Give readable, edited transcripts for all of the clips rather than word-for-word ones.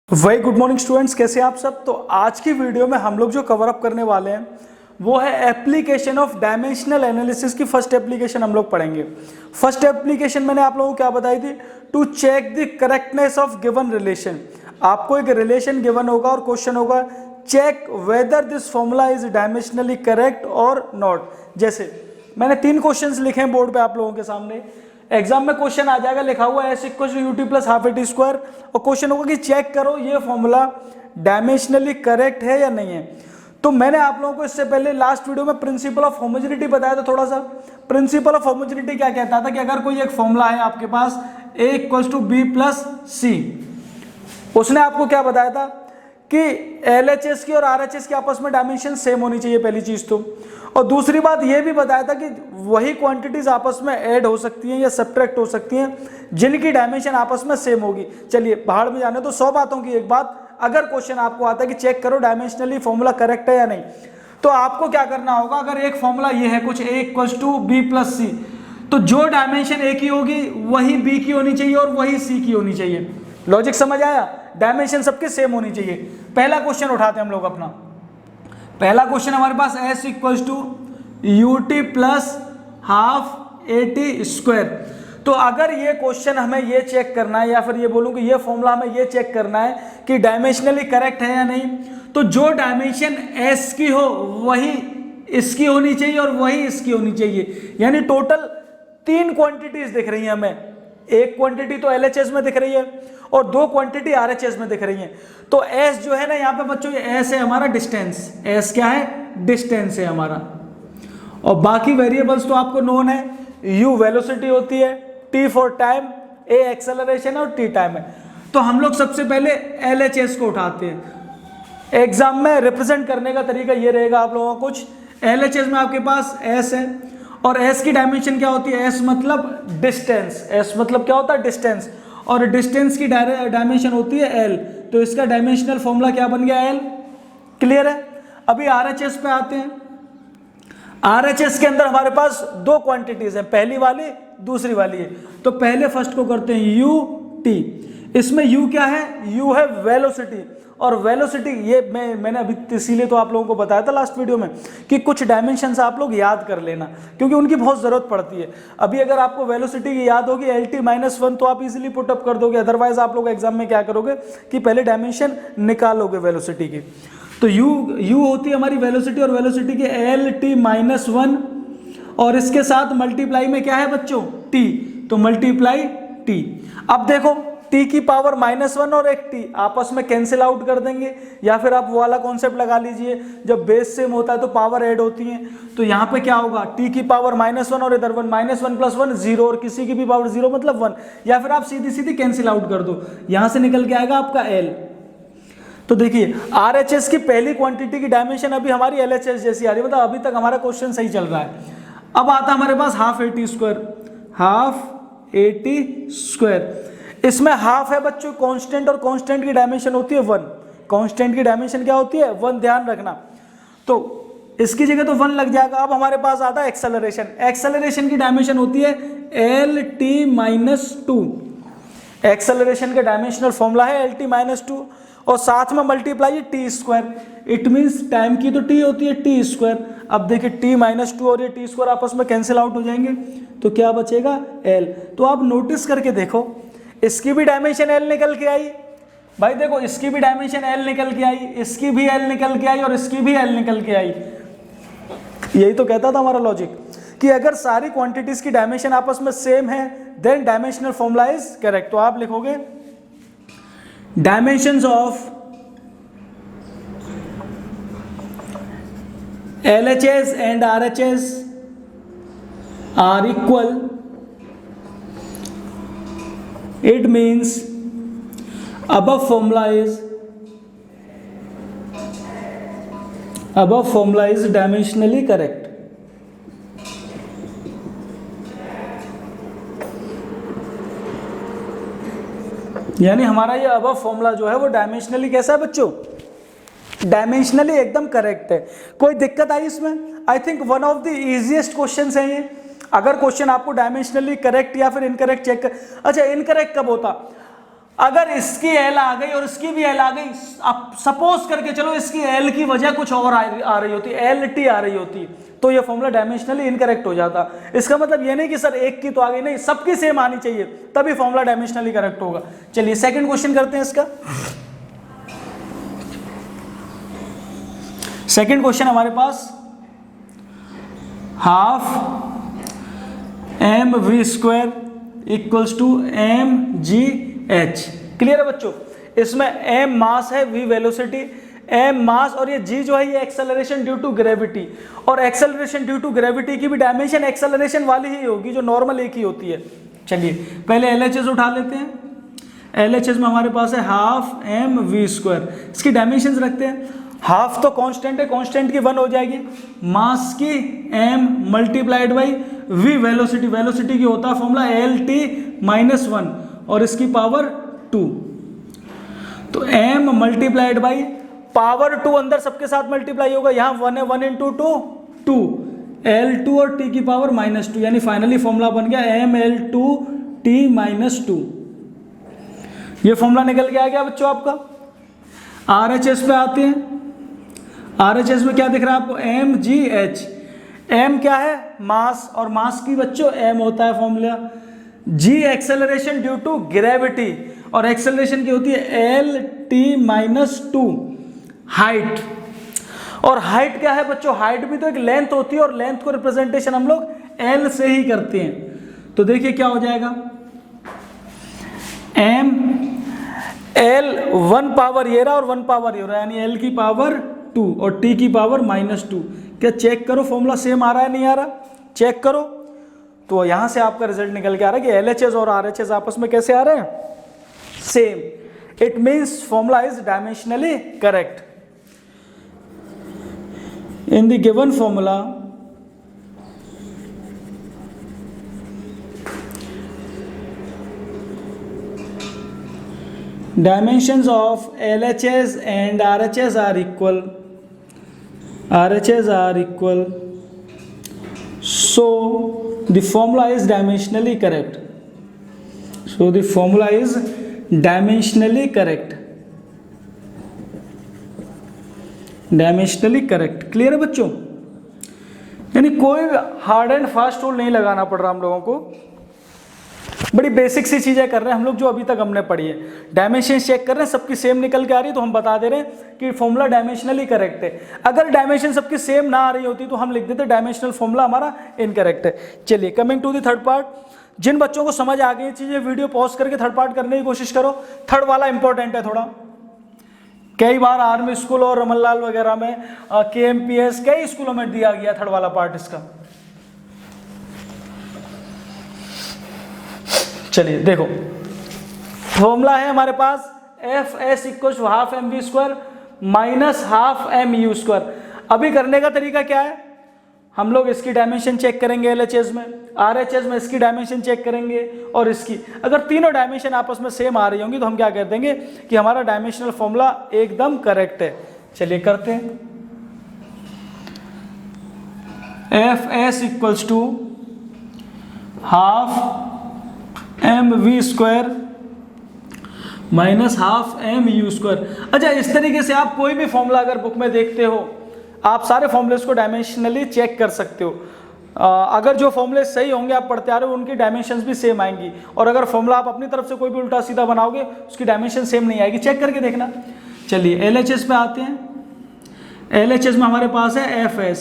Very good morning students, कैसे हैं आप सब। तो आज की वीडियो में हम लोग जो कवर अप करने वाले हैं वो है एप्लीकेशन ऑफ डायमेंशनल एनालिसिस की फर्स्ट एप्लीकेशन हम लोग पढ़ेंगे। फर्स्ट एप्लीकेशन मैंने आप लोगों को क्या बताई थी, to check the correctness of given relation. आपको एक रिलेशन गिवन होगा और क्वेश्चन होगा check whether this formula is dimensionally correct और नॉट। जैसे मैंने 3 क्वेश्चंस लिखे हैं बोर्ड पे आप लोगों के सामने। एग्जाम में क्वेश्चन आ जाएगा, लिखा हुआ है S equal to u t plus half a t square, और क्वेश्चन होगा कि चेक करो ये फॉर्मूला डायमेंशनली करेक्ट है या नहीं है। तो मैंने आप लोगों को इससे पहले लास्ट वीडियो में प्रिंसिपल ऑफ होमोजेनिटी बताया था। थोड़ा सा प्रिंसिपल ऑफ होमोजेनिटी क्या कहता था कि अगर कोई एक फॉर्मूला है आपके पास ए इक्वल टू बी प्लस सी, उसने आपको क्या बताया था कि LHS की और RHS की आपस में डायमेंशन सेम होनी चाहिए, पहली चीज तो। और दूसरी बात यह भी बताया था कि वही क्वांटिटीज आपस में ऐड हो सकती हैं या सब्ट्रैक्ट हो सकती हैं जिनकी डायमेंशन आपस में सेम होगी। चलिए बाहर में जाने तो 100 बातों की एक बात, अगर क्वेश्चन आपको आता है कि चेक करो डायमेंशनली फॉर्मूला करेक्ट है या नहीं, तो आपको क्या करना होगा। अगर एक फॉर्मूला ये है कुछ ए इक्वल टू बी प्लस सी, तो जो डायमेंशन ए की होगी वही बी की होनी चाहिए और वही सी की होनी चाहिए। लॉजिक समझ आया, डायमेंशन सबके सेम होनी चाहिए। पहला क्वेश्चन उठाते हैं हम लोग अपना। पहला क्वेश्चन हमारे पास s equal to u t plus half a t square. तो अगर ये क्वेश्चन हमें ये चेक करना है, या फिर ये बोलूं कि ये फॉर्मूला हमें ये चेक करना है कि डायमेंशनली करेक्ट है या नहीं, तो जो डायमेंशन एस की हो वही इसकी होनी चाहिए और वही इसकी होनी चाहिए। यानी टोटल 3 क्वांटिटीज दिख रही हैं हमें। एक क्वांटिटी तो LHS में दिख रही है और 2 क्वांटिटी RHS में दिख रही है। तो S जो है ना यहाँ पे बच्चों, ये S है हमारा डिस्टेंस। S क्या है, डिस्टेंस है हमारा। और बाकी वेरिएबल्स तो आपको नोन है। U वेलोसिटी होती है, T for time, A acceleration और T टाइम है। तो हम लोग सबसे पहले LHS को उठाते हैं। एग्जाम में रिप्रेजेंट करने का तरीका ये रहेगा आप लोगों को कुछ। LHS में आपके पास S है और S की डायमेंशन क्या होती है, S मतलब डिस्टेंस। S मतलब क्या होता है, डिस्टेंस। और डिस्टेंस की डायमेंशन होती है L, तो इसका डायमेंशनल फॉर्मूला क्या बन गया, L। क्लियर है। अभी RHS पे आते हैं। RHS के अंदर हमारे पास 2 क्वांटिटीज हैं, पहली वाली दूसरी वाली है। तो पहले फर्स्ट को करते हैं UT। इसमें U क्या है, U है वेलोसिटी। और वेलोसिटी ये मैंने अभी इसीलिए तो आप लोगों को बताया था लास्ट वीडियो में कि कुछ डायमेंशंस आप लोग याद कर लेना, क्योंकि उनकी बहुत ज़रूरत पड़ती है। अभी अगर आपको वेलोसिटी की याद होगी LT-1 तो आप इजीली पुट अप कर दोगे। अदरवाइज आप लोग एग्जाम में क्या करोगे कि पहले डायमेंशन निकालोगे वेलोसिटी की। तो U होती है हमारी वेलोसिटी, और वेलोसिटी की LT-1 और इसके साथ मल्टीप्लाई में क्या है बच्चों, T, तो मल्टीप्लाई T। अब देखो T की पावर -1 और एक T आपस में कैंसिल आउट कर देंगे, या फिर आप वो वाला कॉन्सेप्ट लगा लीजिए, जब बेस सेम होता है तो पावर ऐड होती है। तो यहाँ पे क्या होगा, T की पावर -1 और इधर 1, -1 + 1 0, और किसी की भी पावर 0 मतलब 1, या फिर आप सीधी सीधी कैंसिल आउट कर दो, यहाँ से निकल के आएगा आपका L। तो देखिए RHS की पहली क्वांटिटी की डायमेंशन अभी हमारी LHS जैसी आ रही है, मतलब अभी तक हमारा क्वेश्चन सही चल रहा है। अब आता हमारे पास हाफ एटी स्क्वायर। इसमें हाफ है बच्चों कांस्टेंट, और कांस्टेंट की डायमेंशन होती है 1। कांस्टेंट की डायमेंशन क्या होती है, 1, ध्यान रखना। तो इसकी जगह तो 1 लग जाएगा। अब हमारे पास आता है एक्सेलरेशन। एक्सेलरेशन की डायमेंशन होती है LT-2। एक्सेलरेशन का डायमेंशनल फॉर्मूला है LT-2, और साथ में multiply T²। It means time की तो T होती है T²। अब देखिए T-2 और ये T² आपस में कैंसिल आउट हो जाएंगे, तो क्या बचेगा, L। तो आप नोटिस करके देखो, इसकी भी डायमेंशन L निकल के आई भाई। देखो इसकी भी डायमेंशन L निकल के आई, इसकी भी L निकल के आई, और इसकी भी L निकल के आई। यही तो कहता था हमारा लॉजिक कि अगर सारी क्वांटिटीज की डायमेंशन आपस में सेम है then dimensional formula is correct. तो आप लिखोगे dimensions of LHS and RHS are equal. It means above formula is dimensionally correct. यानी हमारा ये अबव फॉर्मूला जो है वो डायमेंशनली कैसा है बच्चों, डायमेंशनली एकदम करेक्ट है। कोई दिक्कत आई इसमें? I think one of the easiest question है ये। अगर क्वेश्चन आपको डायमेंशनली करेक्ट या फिर इनकरेक्ट चेक कर, अच्छा इनकरेक्ट कब होता, अगर इसकी एल आ गई और इसकी भी एल आ गई, अब सपोज करके चलो इसकी एल की वजह कुछ और आ रही होती, एल टी आ रही होती, तो ये फॉर्मूला डायमेंशनली इनकरेक्ट हो जाता। इसका मतलब ये नहीं कि सर एक की तो आ गई, नहीं, सबकी सेम आनी चाहिए तभी फॉर्मूला डायमेंशनली करेक्ट होगा। चलिए सेकंड क्वेश्चन करते हैं इसका। सेकंड क्वेश्चन हमारे पास, half m v square equals to m g h. Clear है बच्चों? इसमें एम मास है, वी वेलोसिटी, एम मास और ये जी जो है ये एक्सेलरेशन ड्यू टू ग्रेविटी, और एक्सेलरेशन ड्यू टू ग्रेविटी की भी डायमेंशन एक्सेलरेशन वाली ही होगी जो नॉर्मल एक ही होती है। चलिए पहले एलएचएस उठा लेते हैं। एलएचएस में हमारे पास है हाफ एम वी स्क्वायर, इसकी डायमेंशंस रखते हैं। हाफ तो कांस्टेंट है, कांस्टेंट की 1 हो जाएगी, मास की m multiplied by v velocity, velocity की होता है फॉर्मूला LT -1 और इसकी पावर 2, तो m मल्टीप्लाइड बाई पावर 2 अंदर सबके साथ मल्टीप्लाई होगा, यहाँ 1 है, 1 इंटू 2 L2 और t की पावर -2, यानी फाइनली फॉर्मूला बन गया mL2t -2। ये फॉर्मूला निकल के आ गया बच्चों आपका। RHS पे आते हैं। RHS में क्या दिख रहा है आपको? mgh। m क्या है? मास, और मास की बच्चों m होता है formula. g acceleration due to gravity, और एक्सेलरेशन की होती है LT -2। हाइट, और हाइट क्या है बच्चों? हाइट भी तो एक लेंथ होती है, और लेंथ को रिप्रेजेंटेशन हम लोग L से ही करते हैं। तो देखिए क्या हो जाएगा, m L 1 पावर ये रहा और 1 पावर ये रहा, यानी L की पावर 2 और T की पावर -2। क्या चेक करो फॉर्मूला सेम आ रहा है, नहीं आ रहा? चेक करो। तो यहां से आपका रिजल्ट निकल के आ रहा है कि LHS और RHS आपस में कैसे आ रहे हैं? Same. It means formula is dimensionally correct. In the given formula dimensions of LHS and RHS are equal. RHS are equal. So the formula is dimensionally correct. So the formula is dimensionally correct. Dimensionally correct. Clear है बच्चों? यानी कोई hard and fast rule नहीं लगाना पड़ रहा हम लोगों को, बड़ी बेसिक सी चीजें कर रहे हैं हम लोग जो अभी तक हमने पढ़ी है। डायमेंशन चेक कर रहे हैं, सबकी सेम निकल के आ रही है तो हम बता दे रहे हैं कि फॉर्मूला डायमेंशनली करेक्ट है। अगर डायमेंशन सबकी सेम ना आ रही होती तो हम लिख देते डायमेंशनल फॉर्मूला हमारा इनकरेक्ट है। चलिए coming to the third part. जिन बच्चों को समझ आ गई चीजें वीडियो पॉज करके थर्ड पार्ट करने की कोशिश करो। थर्ड वाला इंपॉर्टेंट है थोड़ा। कई बार आर्मी स्कूल और रमनलाल वगैरह में, KMPS कई स्कूलों में दिया गया थर्ड वाला पार्ट इसका। चलिए देखो, फॉर्मूला है हमारे पास FS equal half m v square minus half m u square. अभी करने का तरीका क्या है? हम लोग इसकी डायमेंशन चेक करेंगे LHS में, RHS में इसकी डायमेंशन चेक करेंगे, और इसकी अगर तीनों डायमेंशन आपस में सेम आ रही होंगी तो हम क्या कर देंगे कि हमारा डायमेंशनल फॉर्मूला एकदम करेक्ट है। चलिए करते हैं। FS equals to half m v square minus half m u square. अच्छा, इस तरीके से आप कोई भी फॉर्मूला अगर बुक में देखते हो, आप सारे फॉर्मूलेस को डायमेंशनली चेक कर सकते हो। अगर जो फॉर्मूले सही होंगे आप पढ़ते आ रहे हो उनकी डायमेंशंस भी सेम आएंगी, और अगर फॉर्मूला आप अपनी तरफ से कोई भी उल्टा सीधा बनाओगे उसकी डायमेंशन सेम नहीं आएगी, चेक करके देखना। चलिए LHS पे आते हैं। LHS में हमारे पास है FS।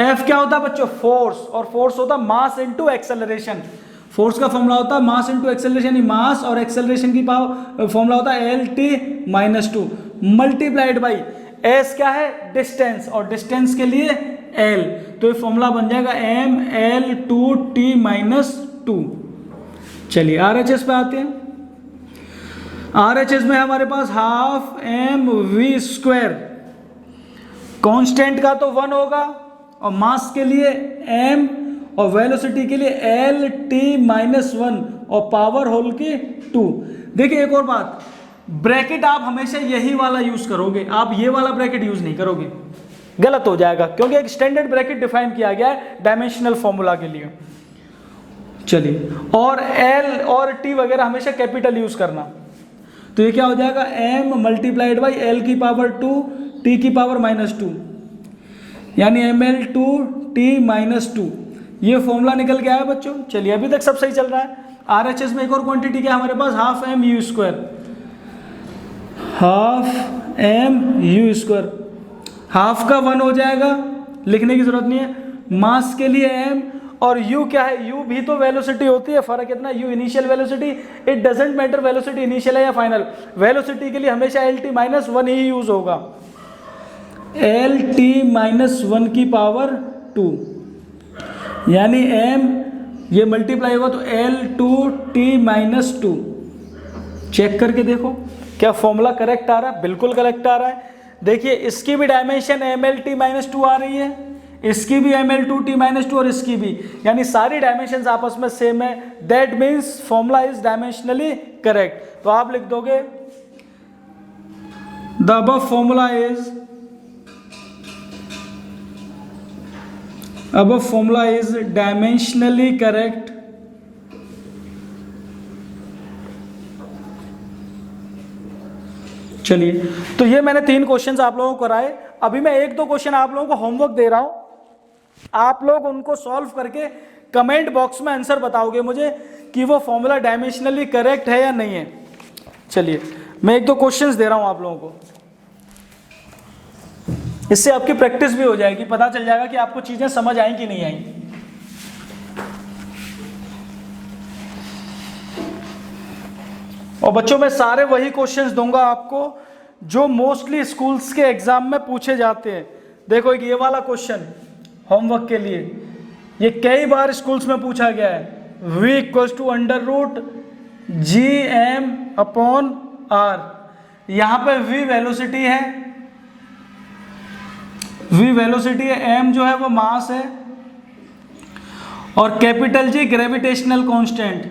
F क्या होता है बच्चों? फोर्स, और फोर्स होता है मास इनटू एक्सेलरेशन। फोर्स का फॉर्मूला होता है मास इनटू एक्सेलरेशन, यानी मास और एक्सेलरेशन की फॉर्मूला होता है LT -2 मल्टीप्लाइड बाई S क्या है? डिस्टेंस, और डिस्टेंस के लिए L, तो ये फॉर्मूला बन जाएगा mL2t -2। चलिए RHS पे आते हैं। RHS में हमारे पास half m v square, constant का तो 1 होगा, और मास के लिए m, और वेलोसिटी के लिए LT -1, और पावर होल की 2। देखिए एक और बात, ब्रैकेट आप हमेशा यही वाला यूज करोगे, आप ये वाला ब्रैकेट यूज नहीं करोगे, गलत हो जाएगा, क्योंकि एक स्टैंडर्ड ब्रैकेट डिफाइन किया गया है डायमेंशनल फॉर्मूला के लिए। चलिए, और L और T वगैरह हमेशा कैपिटल यूज करना। तो ये क्या हो जाएगा, m मल्टीप्लाइड बाई l की पावर 2 t की पावर -2, यानी ml2t-2। ये फॉर्मूला निकल के आया बच्चों। चलिए अभी तक सब सही चल रहा है। RHS में एक और क्वांटिटी क्या है हमारे पास, हाफ mu²। हाफ का 1 हो जाएगा, लिखने की जरूरत नहीं है। मास के लिए m और u क्या है, u भी तो वेलोसिटी होती है, फर्क इतना, u initial velocity, it doesn't matter velocity initial है या फाइनल, वेलोसिटी के लिए हमेशा LT-1 ही यूज होगा, LT-1 की पावर 2, यानी m ये मल्टीप्लाई होगा तो L2T-2। चेक करके देखो क्या फॉर्मूला करेक्ट आ रहा है, बिल्कुल करेक्ट आ रहा है। देखिए इसकी भी डायमेंशन MLT-2 आ रही है, इसकी भी ML2T-2 और इसकी भी, यानी सारी डायमेंशंस आपस में सेम है। That means formula is dimensionally correct. तो आप लिख दोगे the above formula is dimensionally correct चलिए, तो ये मैंने 3 क्वेश्चंस आप लोगों को कराए। अभी मैं 1-2 क्वेश्चन आप लोगों को होमवर्क दे रहा हूं, आप लोग उनको सॉल्व करके कमेंट बॉक्स में आंसर बताओगे मुझे कि वो फॉर्मूला डायमेंशनली करेक्ट है या नहीं है। चलिए मैं 1-2 क्वेश्चंस दे रहा हूं आप लोगों को, इससे आपकी प्रैक्टिस भी हो जाएगी, पता चल जाएगा कि आपको चीजें समझ आई कि नहीं आई। और बच्चों मैं सारे वही क्वेश्चंस दूंगा आपको जो मोस्टली स्कूल्स के एग्जाम में पूछे जाते हैं। देखो एक ये वाला क्वेश्चन होमवर्क के लिए, ये कई बार स्कूल्स में पूछा गया है, v = √gm/r। यहां पे v वेलोसिटी है, m जो है वो मास है, और कैपिटल G ग्रेविटेशनल कांस्टेंट।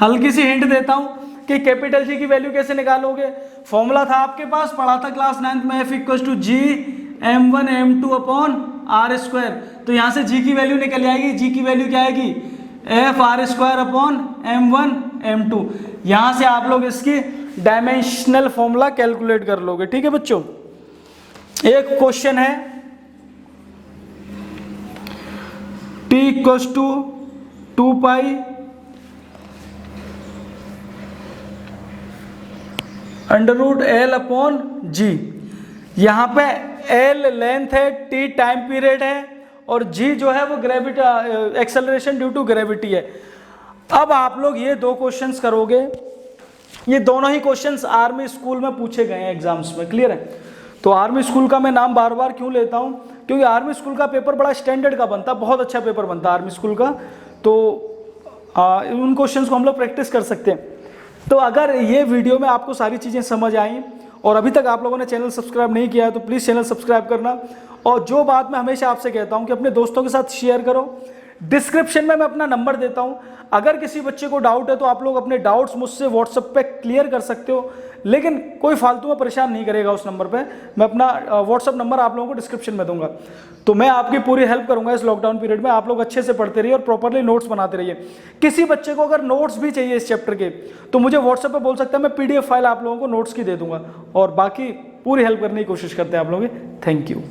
हल्की सी हिंट देता हूं कि कैपिटल G की वैल्यू कैसे निकालोगे। फॉर्मूला था आपके पास, पढ़ा था क्लास 9th में, F = Gm1m2/r²। तो यहां से G की वैल्यू निकल जाएगी। G की वैल्यू क्या आएगी, Fr²/m1m2। यहां से आप लोग इसकी डायमेंशनल फॉर्मूला कैलकुलेट कर लोगे। ठीक है बच्चों, एक क्वेश्चन है T = 2π √L/G। यहाँ पे L लेंथ है, T टाइम पीरियड है, और G जो है वो gravity acceleration due to gravity है। अब आप लोग ये 2 क्वेश्चंस करोगे, ये दोनों ही क्वेश्चंस आर्मी स्कूल में पूछे गए हैं एग्जाम्स में, क्लियर है। तो आर्मी स्कूल का मैं नाम बार बार क्यों लेता हूँ, क्योंकि आर्मी स्कूल का पेपर बड़ा स्टैंडर्ड का बनता है, बहुत अच्छा पेपर बनता है आर्मी स्कूल का। तो उन क्वेश्चंस को हम लोग प्रैक्टिस कर सकते हैं। तो अगर ये वीडियो में आपको सारी चीज़ें समझ आई और अभी तक आप लोगों ने चैनल सब्सक्राइब नहीं किया है तो प्लीज़ चैनल सब्सक्राइब करना। और जो बात मैं हमेशा आपसे कहता हूँ कि अपने दोस्तों के साथ शेयर करो। डिस्क्रिप्शन में मैं अपना नंबर देता हूँ, अगर किसी बच्चे को डाउट है तो आप लोग अपने डाउट्स मुझसे व्हाट्सएप पे क्लियर कर सकते हो, लेकिन कोई फालतू में परेशान नहीं करेगा उस नंबर पे। मैं अपना व्हाट्सएप नंबर आप लोगों को डिस्क्रिप्शन में दूंगा। तो मैं आपकी पूरी हेल्प करूंगा इस लॉकडाउन पीरियड में। आप लोग अच्छे से पढ़ते रहिए और प्रॉपरली नोट्स बनाते रहिए। किसी बच्चे को अगर नोट्स भी चाहिए इस चैप्टर के तो मुझे व्हाट्सएप पे बोल सकता है, मैं PDF फाइल आप लोगों को नोट्स की दे दूंगा, और बाकी पूरी हेल्प करने की कोशिश करते हैं आप लोग। Thank you.